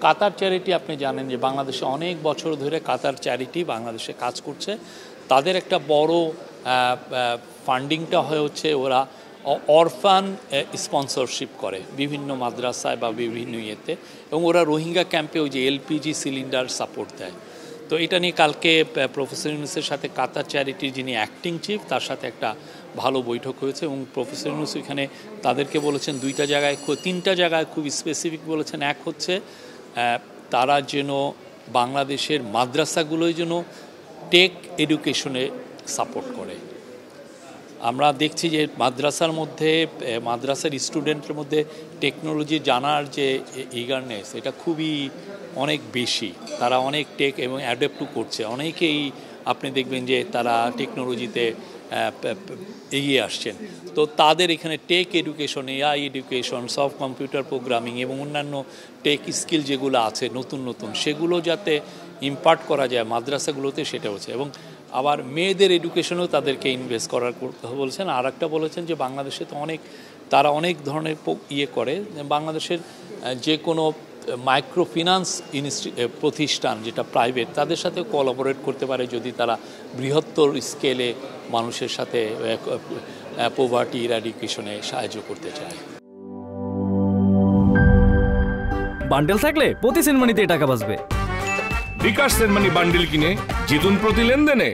কাতার charity আপনি জানেন যে বাংলাদেশে অনেক বছর ধরে কাতার চ্যারিটি বাংলাদেশে কাজ করছে। তাদের একটা বড় ফান্ডিংটা হচ্ছে ওরা অরফান স্পন্সরশিপ করে বিভিন্ন মাদ্রাসায় বা বিভিন্ন ইয়েতে, এবং ওরা রোহিঙ্গা ক্যাম্পে ওই যে এলপিজি সিলিন্ডার সাপোর্ট দেয়। তো এটা নিয়ে কালকে প্রফেসর ইউনূসের সাথে কাতার চ্যারিটির যিনি অ্যাক্টিং চিফ তার সাথে একটা ভালো বৈঠক হয়েছে, এবং প্রফেসর ইউনূস এখানে তাদেরকে বলেছেন তিনটা জায়গায় খুব স্পেসিফিক বলেছেন। এক হচ্ছে তারা যেন বাংলাদেশের মাদ্রাসাগুলোই যেন টেক এডুকেশনে সাপোর্ট করে। আমরা দেখছি যে মাদ্রাসার স্টুডেন্টের মধ্যে টেকনোলজি জানার যে ইগারনেস এটা খুবই অনেক বেশি, তারা অনেক টেক এবং অ্যাডাপ্টও করছে। অনেকেই আপনি দেখবেন যে তারা টেকনোলজিতে এগিয়ে আসছেন। তো তাদের এখানে take education, AI education, soft computer programming এবং অন্যান্য টেক স্কিল যেগুলো আছে নতুন সেগুলো যাতে ইম্পার্ট করা যায় মাদ্রাসাগুলোতে, সেটা হচ্ছে। এবং আবার মেয়েদের এডুকেশনেও তাদেরকে ইনভেস্ট করার করতে বলছেন। আর একটা বলেছেন যে বাংলাদেশে তো তারা অনেক ধরনের করে, বাংলাদেশের যে কোনো মাইক্রো ফিন্যান্স প্রতিষ্ঠান যেটা প্রাইভেট তাদের সাথে কোলাবোরেট করতে পারে যদি তারা বৃহত্তর স্কেলে মানুষের সাথে পভার্টি ইরাডিকেশনে সাহায্য করতে চায়। বান্ডেল থাকলে প্রতি সেনমানিতে টাকা বাঁচবে। বিকাশ সেনমানি বান্ডেল কিনে জিতুন প্রতি লেনদেনে।